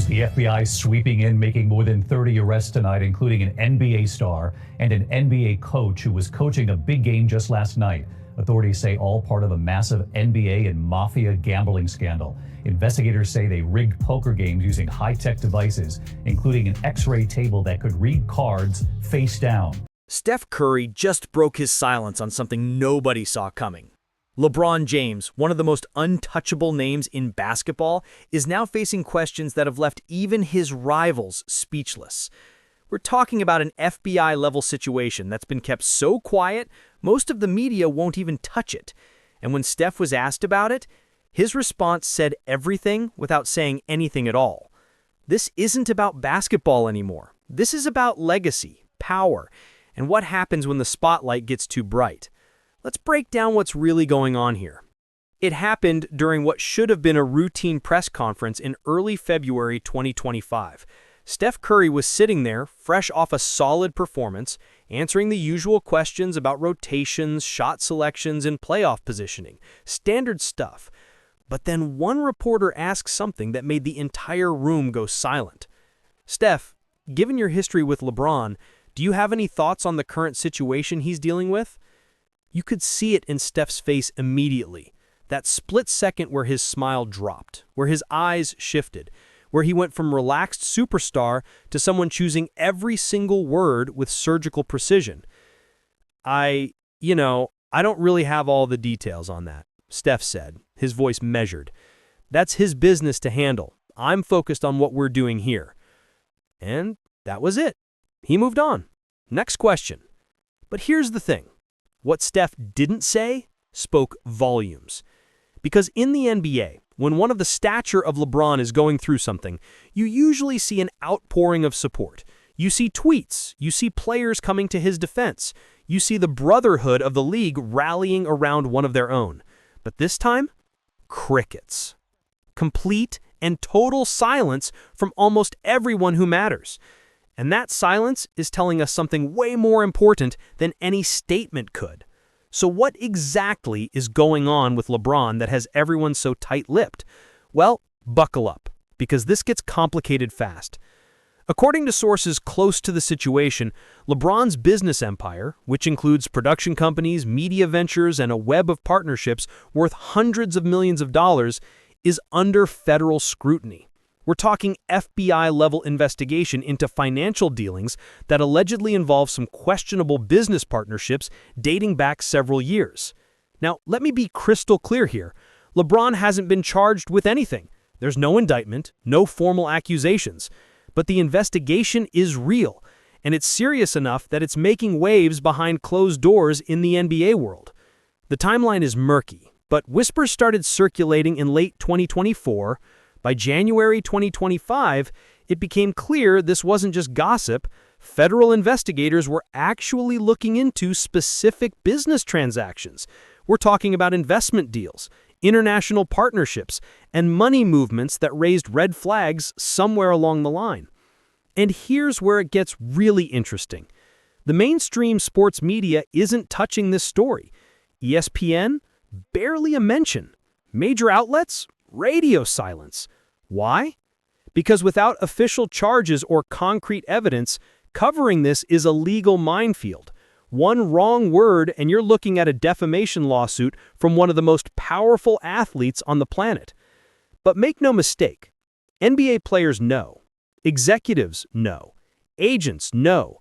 news. The FBI sweeping in, making more than 30 arrests tonight, including an NBA star and an NBA coach who was coaching a big game just last night. Authorities say all part of a massive NBA and mafia gambling scandal. Investigators say they rigged poker games using high-tech devices, including an X-ray table that could read cards face down. Steph Curry just broke his silence on something nobody saw coming. LeBron James, one of the most untouchable names in basketball, is now facing questions that have left even his rivals speechless. We're talking about an FBI-level situation that's been kept so quiet, most of the media won't even touch it. And when Steph was asked about it, his response said everything without saying anything at all. This isn't about basketball anymore. This is about legacy, power, and what happens when the spotlight gets too bright. Let's break down what's really going on here. It happened during what should have been a routine press conference in early February 2025. Steph Curry was sitting there, fresh off a solid performance, answering the usual questions about rotations, shot selections, and playoff positioning. Standard stuff. But then one reporter asked something that made the entire room go silent. "Steph, given your history with LeBron, do you have any thoughts on the current situation he's dealing with?" You could see it in Steph's face immediately. That split second where his smile dropped, where his eyes shifted, where he went from relaxed superstar to someone choosing every single word with surgical precision. I don't really have all the details on that, Steph said, his voice measured. That's his business to handle. I'm focused on what we're doing here. And that was it. He moved on. Next question. But here's the thing. What Steph didn't say spoke volumes. Because in the NBA, when one of the stature of LeBron is going through something, you usually see an outpouring of support. You see tweets, you see players coming to his defense, you see the brotherhood of the league rallying around one of their own. But this time, crickets. Complete and total silence from almost everyone who matters. And that silence is telling us something way more important than any statement could. So what exactly is going on with LeBron that has everyone so tight-lipped? Well, buckle up, because this gets complicated fast. According to sources close to the situation, LeBron's business empire, which includes production companies, media ventures, and a web of partnerships worth hundreds of millions of dollars, is under federal scrutiny. We're talking FBI-level investigation into financial dealings that allegedly involve some questionable business partnerships dating back several years. Now, let me be crystal clear here. LeBron hasn't been charged with anything. There's no indictment, no formal accusations. But the investigation is real, and it's serious enough that it's making waves behind closed doors in the NBA world. The timeline is murky, but whispers started circulating in late 2024. By January 2025, it became clear this wasn't just gossip. Federal investigators were actually looking into specific business transactions. We're talking about investment deals, international partnerships, and money movements that raised red flags somewhere along the line. And here's where it gets really interesting. The mainstream sports media isn't touching this story. ESPN? Barely a mention. Major outlets? Radio silence. Why? Because without official charges or concrete evidence, covering this is a legal minefield. One wrong word and you're looking at a defamation lawsuit from one of the most powerful athletes on the planet. But make no mistake, NBA players know. Executives know. Agents know.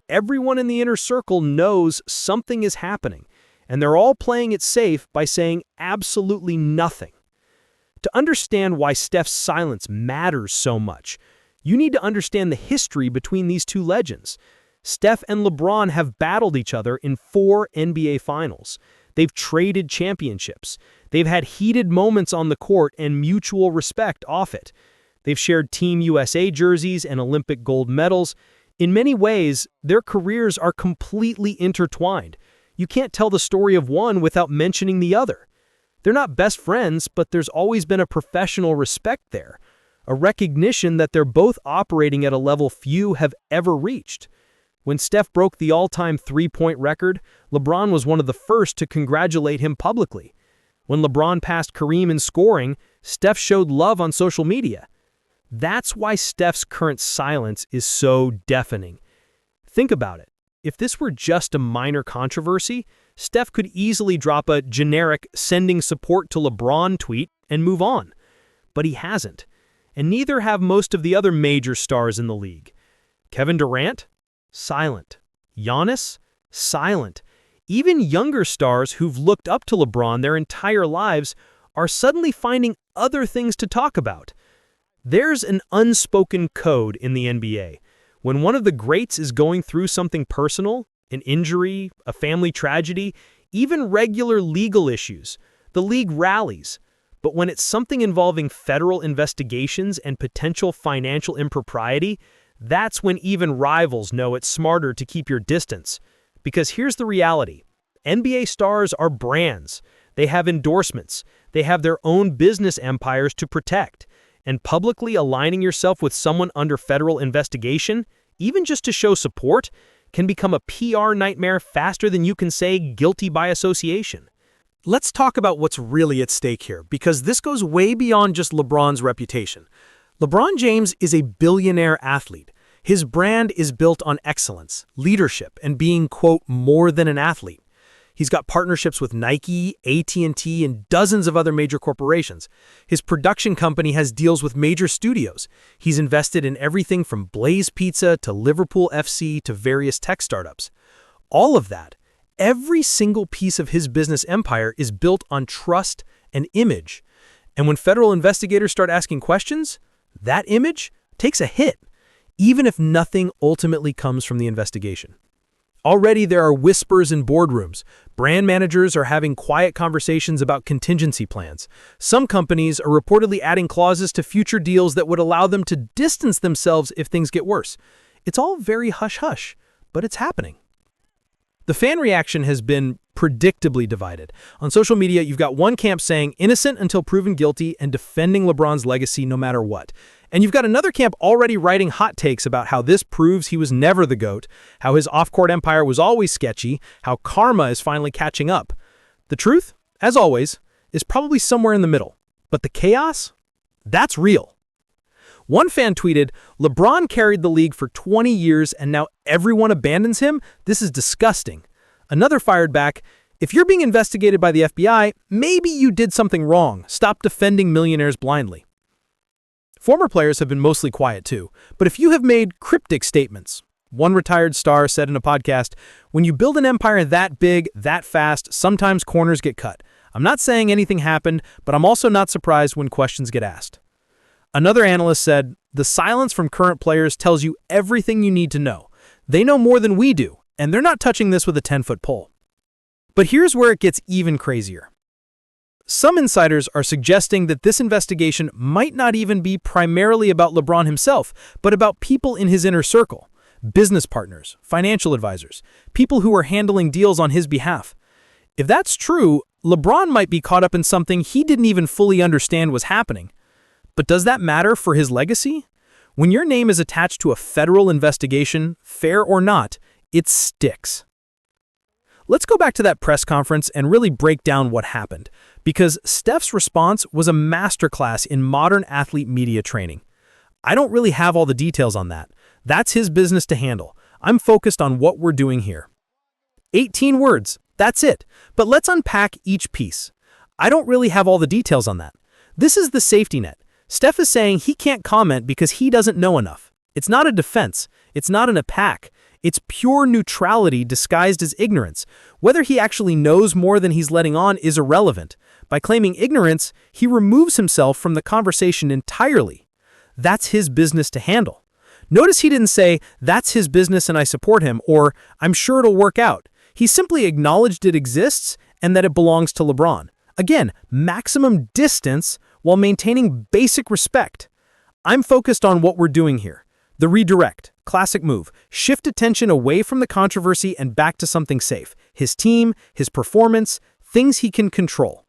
Everyone in the inner circle knows something is happening, and they're all playing it safe by saying absolutely nothing. To understand why Steph's silence matters so much, you need to understand the history between these two legends. Steph and LeBron have battled each other in 4 NBA Finals. They've traded championships. They've had heated moments on the court and mutual respect off it. They've shared Team USA jerseys and Olympic gold medals. In many ways, their careers are completely intertwined. You can't tell the story of one without mentioning the other. They're not best friends, but there's always been a professional respect there, a recognition that they're both operating at a level few have ever reached. When Steph broke the all-time three-point record, LeBron was one of the first to congratulate him publicly. When LeBron passed Kareem in scoring, Steph showed love on social media. That's why Steph's current silence is so deafening. Think about it. If this were just a minor controversy, Steph could easily drop a generic "sending support to LeBron" tweet and move on. But he hasn't. And neither have most of the other major stars in the league. Kevin Durant? Silent. Giannis? Silent. Even younger stars who've looked up to LeBron their entire lives are suddenly finding other things to talk about. There's an unspoken code in the NBA. When one of the greats is going through something personal, an injury, a family tragedy, even regular legal issues, the league rallies. But when it's something involving federal investigations and potential financial impropriety, that's when even rivals know it's smarter to keep your distance. Because here's the reality. NBA stars are brands. They have endorsements. They have their own business empires to protect. And publicly aligning yourself with someone under federal investigation, even just to show support, can become a PR nightmare faster than you can say guilty by association. Let's talk about what's really at stake here, because this goes way beyond just LeBron's reputation. LeBron James is a billionaire athlete. His brand is built on excellence, leadership, and being, quote, more than an athlete. He's got partnerships with Nike, AT&T, and dozens of other major corporations. His production company has deals with major studios. He's invested in everything from Blaze Pizza to Liverpool FC to various tech startups. All of that, every single piece of his business empire is built on trust and image. And when federal investigators start asking questions, that image takes a hit, even if nothing ultimately comes from the investigation. Already there are whispers in boardrooms. Brand managers are having quiet conversations about contingency plans. Some companies are reportedly adding clauses to future deals that would allow them to distance themselves if things get worse. It's all very hush-hush, but it's happening. The fan reaction has been predictably divided. On social media, you've got one camp saying innocent until proven guilty and defending LeBron's legacy no matter what. And you've got another camp already writing hot takes about how this proves he was never the GOAT, how his off-court empire was always sketchy, how karma is finally catching up. The truth, as always, is probably somewhere in the middle. But the chaos? That's real. One fan tweeted, "LeBron carried the league for 20 years and now everyone abandons him? This is disgusting." Another fired back, "If you're being investigated by the FBI, maybe you did something wrong. Stop defending millionaires blindly." Former players have been mostly quiet too, but if you have made cryptic statements, one retired star said in a podcast, "When you build an empire that big, that fast, sometimes corners get cut. I'm not saying anything happened, but I'm also not surprised when questions get asked." Another analyst said, "The silence from current players tells you everything you need to know. They know more than we do, and they're not touching this with a 10-foot pole." But here's where it gets even crazier. Some insiders are suggesting that this investigation might not even be primarily about LeBron himself, but about people in his inner circle, business partners, financial advisors, people who are handling deals on his behalf. If that's true, LeBron might be caught up in something he didn't even fully understand was happening. But does that matter for his legacy? When your name is attached to a federal investigation, fair or not, it sticks. Let's go back to that press conference and really break down what happened, because Steph's response was a masterclass in modern athlete media training. I don't really have all the details on that. That's his business to handle. I'm focused on what we're doing here. 18 words, that's it. But let's unpack each piece. I don't really have all the details on that. This is the safety net. Steph is saying he can't comment because he doesn't know enough. It's not a defense. It's not an attack. It's pure neutrality disguised as ignorance. Whether he actually knows more than he's letting on is irrelevant. By claiming ignorance, he removes himself from the conversation entirely. That's his business to handle. Notice he didn't say, "That's his business and I support him," or "I'm sure it'll work out." He simply acknowledged it exists and that it belongs to LeBron. Again, maximum distance while maintaining basic respect. I'm focused on what we're doing here. The redirect, classic move, shift attention away from the controversy and back to something safe. His team, his performance, things he can control.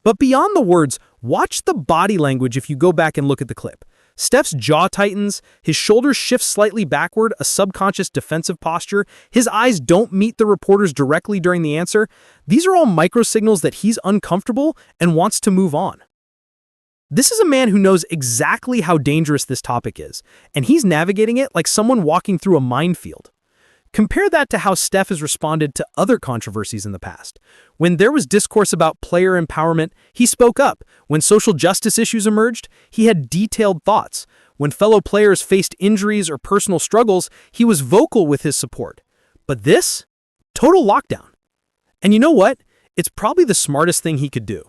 But beyond the words, watch the body language if you go back and look at the clip. Steph's jaw tightens, his shoulders shift slightly backward, a subconscious defensive posture. His eyes don't meet the reporters directly during the answer. These are all micro signals that he's uncomfortable and wants to move on. This is a man who knows exactly how dangerous this topic is, and he's navigating it like someone walking through a minefield. Compare that to how Steph has responded to other controversies in the past. When there was discourse about player empowerment, he spoke up. When social justice issues emerged, he had detailed thoughts. When fellow players faced injuries or personal struggles, he was vocal with his support. But this? Total lockdown. And you know what? It's probably the smartest thing he could do.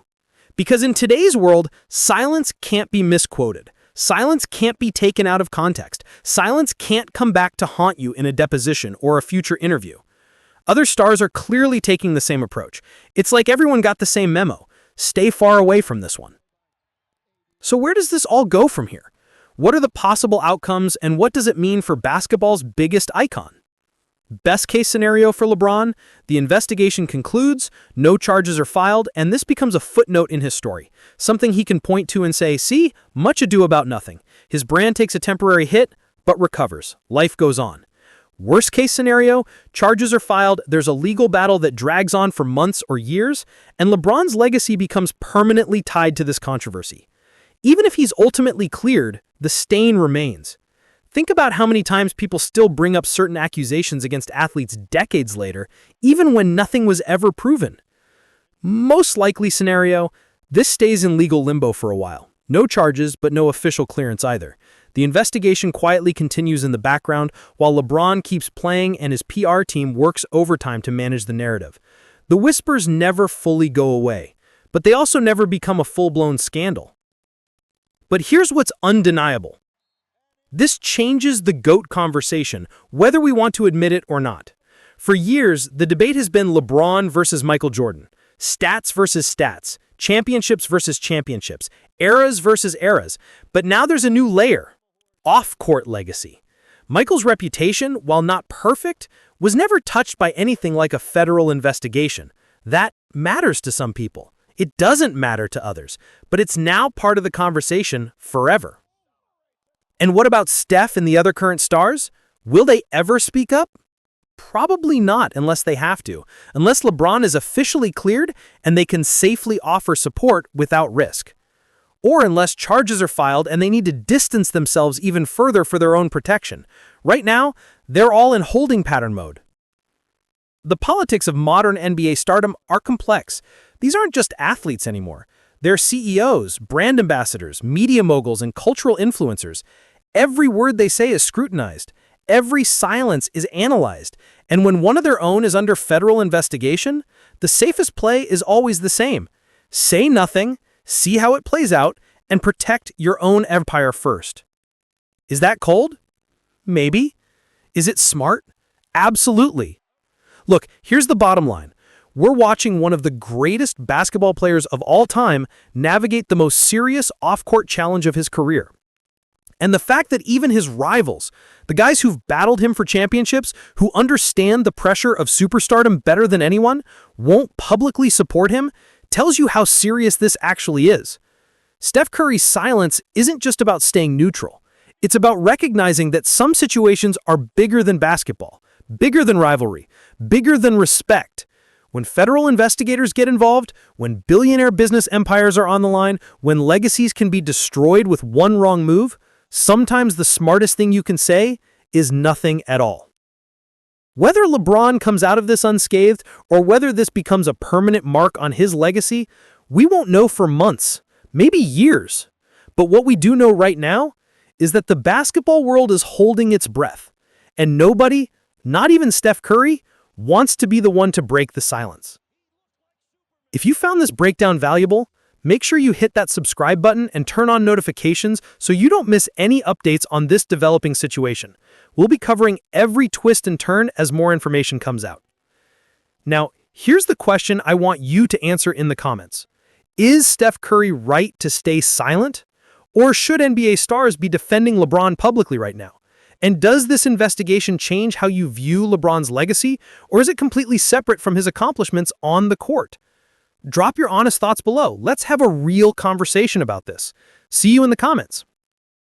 Because in today's world, silence can't be misquoted. Silence can't be taken out of context. Silence can't come back to haunt you in a deposition or a future interview. Other stars are clearly taking the same approach. It's like everyone got the same memo. Stay far away from this one. So where does this all go from here? What are the possible outcomes, and what does it mean for basketball's biggest icon? Best case scenario for LeBron, the investigation concludes, no charges are filed, and this becomes a footnote in his story. Something he can point to and say, see, much ado about nothing. His brand takes a temporary hit, but recovers. Life goes on. Worst case scenario, charges are filed, there's a legal battle that drags on for months or years, and LeBron's legacy becomes permanently tied to this controversy. Even if he's ultimately cleared, the stain remains. Think about how many times people still bring up certain accusations against athletes decades later, even when nothing was ever proven. Most likely scenario, this stays in legal limbo for a while. No charges, but no official clearance either. The investigation quietly continues in the background while LeBron keeps playing and his PR team works overtime to manage the narrative. The whispers never fully go away, but they also never become a full-blown scandal. But here's what's undeniable. This changes the GOAT conversation, whether we want to admit it or not. For years, the debate has been LeBron versus Michael Jordan, stats versus stats, championships versus championships, eras versus eras. But now there's a new layer, off-court legacy. Michael's reputation, while not perfect, was never touched by anything like a federal investigation. That matters to some people. It doesn't matter to others, but it's now part of the conversation forever. And what about Steph and the other current stars? Will they ever speak up? Probably not unless they have to, unless LeBron is officially cleared and they can safely offer support without risk. Or unless charges are filed and they need to distance themselves even further for their own protection. Right now, they're all in holding pattern mode. The politics of modern NBA stardom are complex. These aren't just athletes anymore. They're CEOs, brand ambassadors, media moguls, and cultural influencers. Every word they say is scrutinized. Every silence is analyzed. And when one of their own is under federal investigation, the safest play is always the same. Say nothing, see how it plays out, and protect your own empire first. Is that cold? Maybe. Is it smart? Absolutely. Look, here's the bottom line. We're watching one of the greatest basketball players of all time navigate the most serious off-court challenge of his career. And the fact that even his rivals, the guys who've battled him for championships, who understand the pressure of superstardom better than anyone, won't publicly support him, tells you how serious this actually is. Steph Curry's silence isn't just about staying neutral. It's about recognizing that some situations are bigger than basketball, bigger than rivalry, bigger than respect. When federal investigators get involved, when billionaire business empires are on the line, when legacies can be destroyed with one wrong move, sometimes the smartest thing you can say is nothing at all. Whether LeBron comes out of this unscathed or whether this becomes a permanent mark on his legacy, we won't know for months, maybe years. But what we do know right now is that the basketball world is holding its breath, and nobody, not even Steph Curry, wants to be the one to break the silence. If you found this breakdown valuable, make sure you hit that subscribe button and turn on notifications so you don't miss any updates on this developing situation. We'll be covering every twist and turn as more information comes out. Now, here's the question I want you to answer in the comments. Is Steph Curry right to stay silent? Or should NBA stars be defending LeBron publicly right now? And does this investigation change how you view LeBron's legacy, or is it completely separate from his accomplishments on the court? Drop your honest thoughts below. Let's have a real conversation about this. See you in the comments.